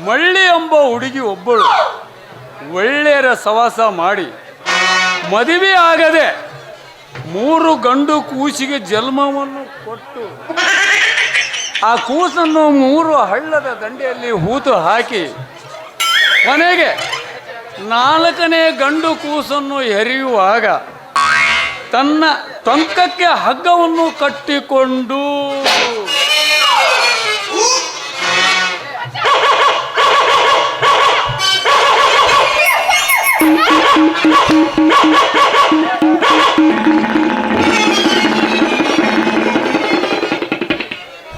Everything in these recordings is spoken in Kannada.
ಮಳ್ಳಿ ಎಂಬ ಹುಡುಗಿ ಒಬ್ಬಳು ಒಳ್ಳೆಯರ ಸವಾಸ ಮಾಡಿ ಮದುವೆ ಆಗದೆ 3 ಗಂಡು ಕೂಸಿಗೆ ಜನ್ಮವನ್ನು ಕೊಟ್ಟು ಆ ಕೂಸನ್ನು 3 ಹಳ್ಳದ ದಂಡೆಯಲ್ಲಿ ಹೂತು ಹಾಕಿ ಕೊನೆಗೆ 4ನೇ ಗಂಡು ಕೂಸನ್ನು ಹೆರೆಯುವಾಗ ತನ್ನ ಟೊಂಕಕ್ಕೆ ಹಗ್ಗವನ್ನು ಕಟ್ಟಿಕೊಂಡು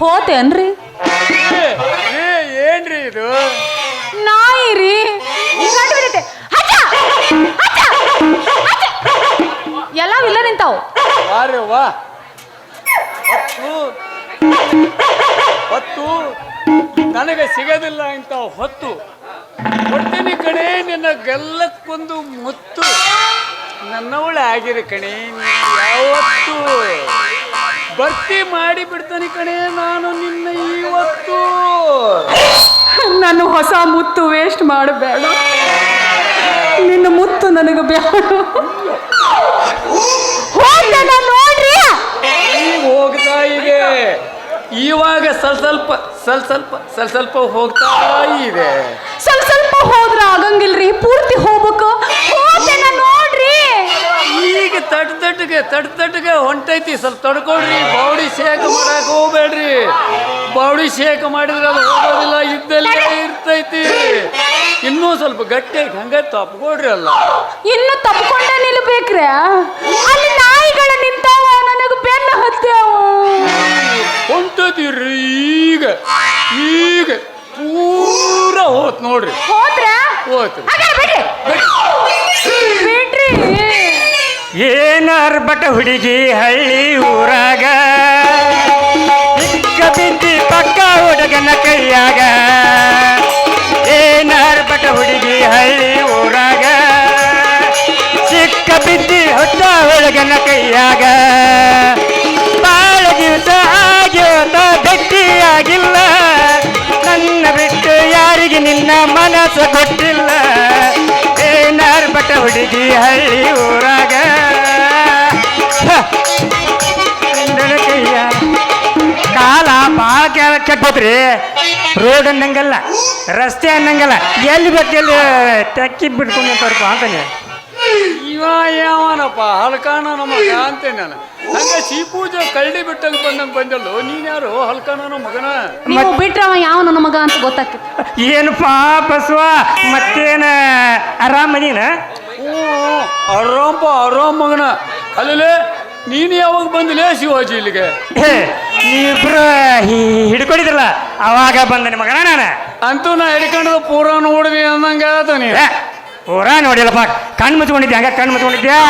ಹೋತೇನ್ರಿ? ಏನ್ರಿ ಇದು? ನಾಯಿ ರೀ. ಎಲ್ಲ ಇಲ್ಲ ನಿಂತಾವ್. ವಾ ಹೊತ್ತು ನನಗೆ ಸಿಗದಿಲ್ಲ ಇಂತ ಹೊತ್ತು ಕೊಡ್ತೀನಿ ಕಣೆ ನಿನ್ನ ಗಲ್ಲಕ್ಕೊಂದು ಮುತ್ತು ನನ್ನವಳೆ ಆಗಿರಿ ಕಣೆ ಯಾವತ್ತು ಭರ್ತಿ ಮಾಡಿ ಬಿಡ್ತಾನೆ ಕಣೆ ನಾನು ನಿನ್ನ ಇವತ್ತು. ನಾನು ಹೊಸ ಮುತ್ತು ವೇಸ್ಟ್ ಮಾಡಬೇಡ, ನಿನ್ನ ಮುತ್ತು ನನಗೆ ಬೇಡ. ನೋಡ್ರಿ ಈಗ ಹೋಗ್ತಾ ಇದೆ, ಇವಾಗ ಸ್ವಲ್ಪ ಹೋಗ್ತಾ ಇದೆ. ಸ್ವಲ್ಪ ಹೋದ್ರ ಆಗಂಗಿಲ್ರಿ, ಪೂರ್ತಿ ಹೋಗ್ಬೇಕು. ನೋಡ್ರಿ ಈಗ ತಟ್ಟಗೆ ಹೊಂಟೈತಿ, ಸ್ವಲ್ಪ ತಡ್ಕೊಳ್ರಿ. ಬಾಡಿ ಶೇಕ್ ಮಾಡಕ್ ಹೋಗ್ಬೇಡ್ರಿ, ಬಾಡಿ ಶೇಕ್ ಮಾಡಿದ್ರೆ ಅದು ಹೋಗೋದಿಲ್ಲ, ಇದ್ದಲ್ಲೇ ಇರ್ತೈತಿ. ಇನ್ನೂ ಸ್ವಲ್ಪ ಗಟ್ಟಿಯಾಗಿ ಹಂಗ ತಪ್ಕೊಡ್ರಿ. ಅಲ್ಲ ಇನ್ನು ತಪ್ಕೊಂಡೇ ನಿಲ್ಬೇಕ್ರೆ, ಅಲ್ಲಿ ನಾಯಿಗಳು ನಿಂತಾವ, ನನಗೆ ಬೆನ್ನ ಹತ್ಯಾವ. ಹೊಂಟದಿರ್ರಿ ಈಗ ಪೂರ ಹೋತ್ ನೋಡ್ರಿ. ಹೋತ್ರ ಹೋತ್ ಬಿಡ್ರಿ. ಏನಾರ್ ಬಟ ಹುಡುಗಿ ಹಳ್ಳಿ ಊರಾಗ ಚಿಕ್ಕ ಬಿದ್ದಿ ಪಕ್ಕ ಹುಡುಗನ ಕೈಯಾಗ. ಏನಾರ್ ಬಟ ಹುಡುಗಿ ಹಳ್ಳಿ ಊರಾಗ ಚಿಕ್ಕ ಬಿದ್ದಿ ಹೊತ್ತ ಹುಡುಗನ ಕೈಯಾಗ. ಬಾಳ ದಿವಸ ಆಗ್ಯೋತ ಗಟ್ಟಿಯಾಗಿಲ್ಲ, ನನ್ನ ಬಿಟ್ಟು ಯಾರಿಗೆ ನಿನ್ನ ಮನಸ್ಸು ಗೊತ್ತಿಲ್ಲ. ಏನಾರ್ ಬಟ ಹುಡುಗಿ ಹಳ್ಳಿ ಊರಾಗ ಕೈಯ. ಕಾಲ ಭಾಳ ಕೆಟ್ಟೋದ್ರಿ. ರೋಡ್ ಅನ್ನಂಗಲ್ಲ, ರಸ್ತೆ ಅನ್ನಂಗಲ್ಲ, ಎಲ್ಲಿ ಬೇಕೆಲ್ಲಿ ತೆಕ್ಕಿ ಬಿಟ್ಕೊಂಡು ನಿಂತವ್ರಪ್ಪ ಅಂತಾನೆ. ಇವ ಯಾವನಪ್ಪ ಹಲ್ಕಾನ ನಮಗ ಅಂತೇನೆ ನಾನು. ಹಂಗ ಸೀಪೂಜೆ ಕಳ್ಳಿ ಬಿಟ್ಟಂಗೆ ಬಂದಲ್ಲೋ ನೀನ್ ಯಾರು ಹಲ್ಕಾನ ಮಗನ? ನೀವು ಬಿಟ್ರವ ಯಾವ ನನ್ನ ಮಗ ಅಂತ ಗೊತ್ತಾಗ್ತದೆ. ಏನಪ್ಪಾ ಬಸವ, ಮತ್ತೇನ ಆರಾಮದೀನ? ಆರಾಮ್ ಮಗನ. ಅಲ್ಲೇ ನೀನು ಯಾವಾಗ ಬಂದಿಲ್ಲ ಶಿವಾಜಿ ಇಲ್ಲಿಗೆ? ನೀವಿಬ್ರು ಹಿಡ್ಕೊಂಡಿದ್ರಲ್ಲ ಅವಾಗ ಬಂದನೆ ಮಗನ ನಾನು. ಅಂತೂ ನಾ ಹಿಡ್ಕೊಂಡ್ರೆ ಪೂರ ನೋಡಿದ್ವಿ ಅನ್ನಂಗೆ ಆತ ನೀ. ಪೂರ ನೋಡಿಲ್ಲಪ್ಪ, ಕಣ್ಣು ಮುಚ್ಕೊಂಡಿದ್ದೆ. ಹಂಗ ಕಣ್ಣು ಮುಚ್ಕೊಂಡಿದ್ಯಾ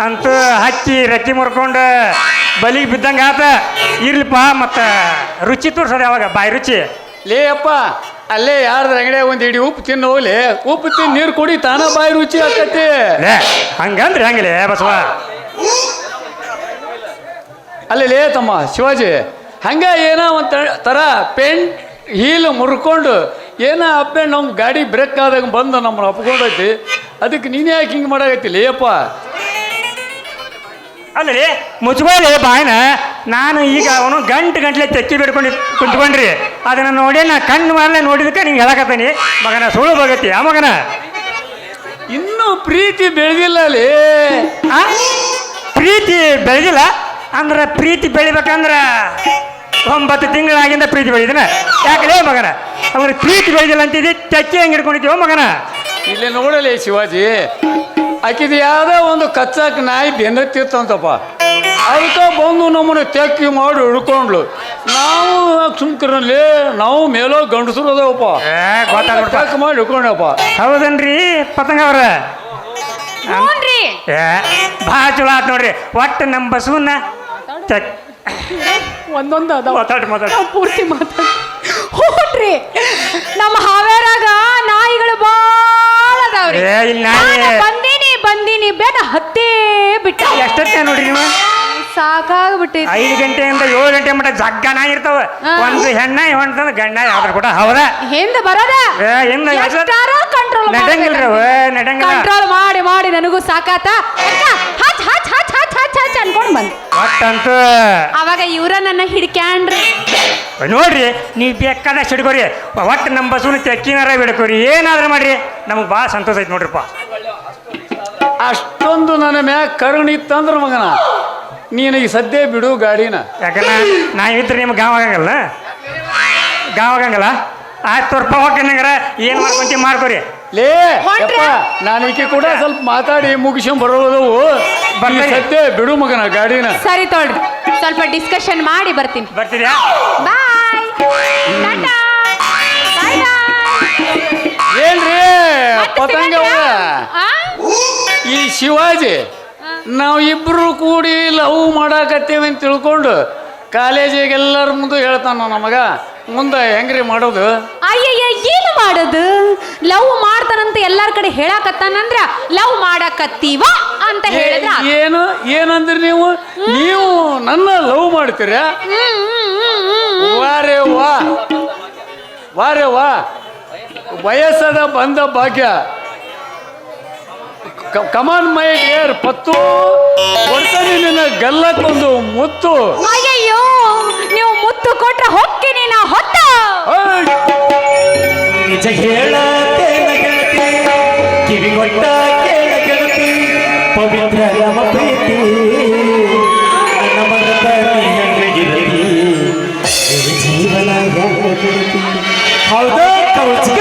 ಅಂತೂ ಹಕ್ಕಿ ರೆಕ್ಕಿ ಮುರ್ಕೊಂಡು ಬಲಿಗೆ ಬಿದ್ದಂಗೆ ಆತ. ಇರ್ಲಿಪ್ಪ, ಮತ್ತು ರುಚಿ ತೋರ್ಸೋದು ಯಾವಾಗ ಬಾಯಿ ರುಚಿ. ಲೇ ಅಪ್ಪ, ಅಲ್ಲೇ ಯಾರ್ದು ಅಂಗಡಿಯಾಗ ಒಂದು ಹಿಡಿ ಉಪ್ಪು ತಿನ್ನು ಹೋಗ್ಲಿ, ಉಪ್ಪು ತಿನ್ನು ನೀರು ಕುಡಿ, ತಾನ ಬಾಯಿ ರುಚಿ ಆಕತಿ. ಹಂಗಂದ್ರೆ ಹಂಗಲೇ ಬಸವ. ಅಲ್ಲೇ ತಮ್ಮ ಶಿವಾಜಿ, ಹಂಗ ಏನೋ ಒಂದು ಥರ ಪೆಂಟ್ ಹೀಲ್ ಮುರ್ಕೊಂಡು ಏನೋ ಅಪ್ಪೆ ನಮ್ಮ ಗಾಡಿ ಬ್ರೇಕ್ ಆದಾಗ ಬಂದು ನಮ್ಮನ್ನು ಅಪ್ಕೊಂಡೈತಿ. ಅದಕ್ಕೆ ನೀನೇ ಯಾಕೆ ಹಿಂಗೆ ಮಾಡಾಕತ್ತಿಲ್ಲ ಅಪ್ಪ? ಅಲ್ಲರಿ ಮುಚ್ಕೊಳ್ಳಿ ಬಾಯಿನ. ನಾನು ಈಗ ಅವನು ಗಂಟಲೆ ತೆಕ್ಕಿ ಬಿಡ್ಕೊಂಡು ಕುಂತ್ಕೊಂಡ್ರಿ, ಅದನ್ನು ನೋಡಿ ನಾ ಕಣ್ಣು ಮಾಡಲೇ ನೋಡಿದಕ್ಕೆ ನಿಂಗೆ ಹೇಳಕತ್ತೀನಿ ಮಗನ. ಸುಳ್ಳು ಬಗತಿ ಆ ಮಗನ. ಇನ್ನೂ ಪ್ರೀತಿ ಬೆಳೆದಿಲ್ಲ ಅಲ್ಲಿ. ಪ್ರೀತಿ ಬೆಳೆದಿಲ್ಲ ಅಂದ್ರೆ ಪ್ರೀತಿ ಬೆಳಿಬೇಕಂದ್ರೆ 9 ತಿಂಗಳಾಗಿಂದ ಪ್ರೀತಿ ಬೆಳೆದಿನ. ಯಾಕಲೇ ಮಗನ, ಅವ್ರ ಪ್ರೀತಿ ಬೆಳೆದಿಲ್ಲ ಅಂತಿದ್ದಿ, ತೆಕ್ಕಿ ಹೆಂಗೆ ಹಿಡ್ಕೊಂಡಿದ್ದೀವ ಮಗನ? ಇಲ್ಲೇ ನೋಡಲಿ ಶಿವಾಜಿ, ಆಕಿದು ಯಾವುದೋ ಒಂದು ಕಚ್ಚಾಕ ನಾಯಿ ಬೆನ್ನತ್ತಿತ್ತಂತಪ್ಪ. ಅದಕ್ಕೆ ಬಂದು ನಮ್ಮನ್ನು ತೆಕ್ಕಿ ಮಾಡಿ ಹಿಡ್ಕೊಂಡ್ಲು. ನಾವು ಸುಮ್ಕರಲ್ಲಿ ನಾವು ಮೇಲೋ ಗಂಡಸರು ಅದಾವಪ್ಪ, ತೆಕ್ಕ ಮಾಡಿ ಹಿಡ್ಕೊಂಡಪ್ಪ. ಹೌದನ್ರಿ ಪತಂಗ ಅವ್ರ? ಭಾಳ ಚಲೋ ಆತ್ ನೋಡ್ರಿ. ಒಟ್ಟು ನಮ್ಮ ಬಸವನ್ನ ಒಂದೊಂದು ಅದಾವ, ಮಾತಾಡಿ ಪೂರ್ತಿ ಮಾತಾಡಿ. ಹೋಗ್ರಿ, ನಮ್ಮ ಹಾವೇರಾಗ ನಾಯಿಗಳು ಭಾಳ ಅದಾವ್ರಿ. ಬಂದೀನಿ ಬೆನ್ನ ಹತ್ತೇ ಬಿಟ್ಟ. ಎಷ್ಟೊತ್ತ ನೋಡ್ರಿ ನೀವು? ಸಾಕಾಗ್ಬಿಟ್ಟೈತಿ 5 ಗಂಟೆಯಿಂದ 7 ಗಂಟೆ ಮಟ್ಟ ಜಗ್ಗನ ಇರ್ತಾವ ಒಂದು ಹೆಣ್ಣ ಒಂದು ಗಂಡ ಯಾವ್ದ್ರ ಕೂಡ ಹೌದ ಹಿಂದೆ ಬರೋದ ಕಂಟ್ರೋಲ್ ನಡಂಗಿಲ್ರಿ ಅವ ನಡಂಗಿಲ್ಲ ಕಂಟ್ರೋಲ್ ಮಾಡಿ ಮಾಡಿ ನನಗೂ ಸಾಕಾತ ಹಚ್ ಹಚ್ ಹಚ್ ಹಚ್ ಹಚ್ ಹಚ್ ಅನ್ಕೊಂಡ್ ಬಂದ್ ಒಟ್ಟಂತೂ ಅವಾಗ ಇವ್ರ ನನ್ನ ಹಿಡ್ಕ್ಯಾಂಡ್ರಿ ನೋಡ್ರಿ ನೀವು ಬೇಕಾದ ಸಿಡ್ಕೋರಿ ಒಟ್ಟು ನಮ್ಮ ಬಸ್ಸು ತೆಕ್ಕಿನಾರ ಬಿಡ್ಕೋರಿ ಏನಾದ್ರೂ ಮಾಡ್ರಿ ನಮಗೆ ಭಾಳ ಸಂತೋಷ ಐತಿ ನೋಡ್ರಿಪ್ಪ ಅಷ್ಟೊಂದು ನನ್ನ ಮ್ಯಾಗ ಕರುಣಿ ಇತ್ತಂದ್ರ ಮಗನ ನೀನು ಈಗ ಸದ್ಯ ಬಿಡು ಗಾಡಿನ. ಯಾಕಂದ್ರೆ ನಾವಿದ್ರೆ ನಿಮ್ಗೆ ಗಾವ್ ಆಗಂಗಲ್ಲ ಆಯ್ತು ತೋರ್ಪ ಹೋಗ್ಕಂದ್ರ ಏನು ಮಾಡ್ಕೊಂತೀವಿ ಮಾಡ್ಕೋರಿ ಲೇ ಯಪ್ಪ ನಾನು ಈಕೆ ಕೂಡ ಸ್ವಲ್ಪ ಮಾತಾಡಿ ಮುಗಿಸ್ಕೊಂಡ್ ಬರೋದವು ಸದ್ಯ ಬಿಡು ಮಗನ ಗಾಡಿನ. ಸರಿ ತೊಳ್ರಿ ಸ್ವಲ್ಪ ಡಿಸ್ಕಷನ್ ಮಾಡಿ ಬರ್ತೀನಿ. ಬರ್ತೀರಾ? ಬಾಯ್ ಏನ್ರಿ ಪತಂಗ ಈ ಶಿವಾಜಿ ನಾವು ಇಬ್ರು ಕೂಡಿ ಲವ್ ಮಾಡಾಕತ್ತೇವೆ ಅಂತ ತಿಳ್ಕೊಂಡು ಕಾಲೇಜಿಗೆ ಎಲ್ಲರ ಮುಂದೆ ಹೇಳ್ತಾನ ನಮಗ ಮುಂದೆ ಹೆಂಗ್ರಿ ಮಾಡೋದು? ಅಯ್ಯಯ್ಯ ಏನು ಮಾಡೋದು? ಲವ್ ಮಾಡ್ತಾನಂತ ಎಲ್ಲಾರ ಕಡೆ ಹೇಳಾಕತ್ತಾನಂದ್ರ ಲವ್ ಮಾಡಾಕತ್ತೀವ ಅಂತ ಹೇಳಿದ್ರ ಏನಂದ್ರಿ ನೀವು ನನ್ನ ಲವ್ ಮಾಡ್ತೀರ? ವಾರೇ ವಾ ವಾರೇ ವಾ ವಯಸ್ಸದ ಬಂದ ಭಾಗ್ಯ. ಕಮಾನ್ ಮೈ ಡಿಯರ್ ಪತ್ತು ಕೊಡ್ತಾನೆ ನಿನ್ನ ಗಲ್ಲಕ್ಕೊಂದು ಮುತ್ತು. ಅಯ್ಯಯ್ಯೋ ನೀವು ಮುತ್ತು ಕೊಟ್ರೆ ಹೊಕ್ಕಿನಿ ನಾ ಹೊತ್ತ. ನಿಜ ಹೇಳತೇನ ಗೆಳತಿ ಕಿವಿಗೊಟ್ಟ ಕೇಳ ಗೆಳತಿ ಪವಿತ್ರ ನಮ್ಮ ಪ್ರೀತಿ ನನ್ನ ಮನದ ಹೆಂಗಿರಲಿ ಜೀವನ ಗೆಳತಿ ಹೌದಾ ಕೌಚಿಗ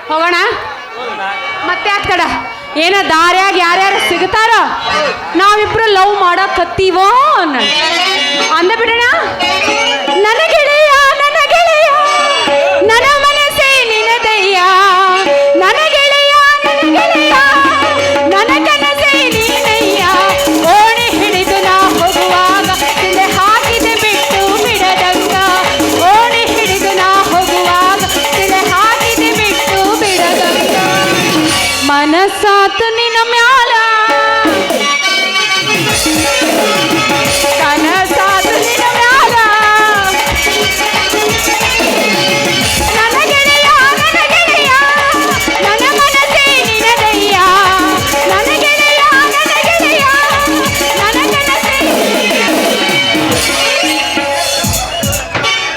ಹೋಗೋಣ ಮತ್ತೆ ಆ ಕಡೆ ಏನ ದಾರ್ಯಾಗ ಯಾರ್ಯಾರು ಸಿಗ್ತಾರ ನಾವಿಬ್ರು ಲವ್ ಮಾಡಕತ್ತೀವೋ ಅಂದ ಬಿಡೋಣ.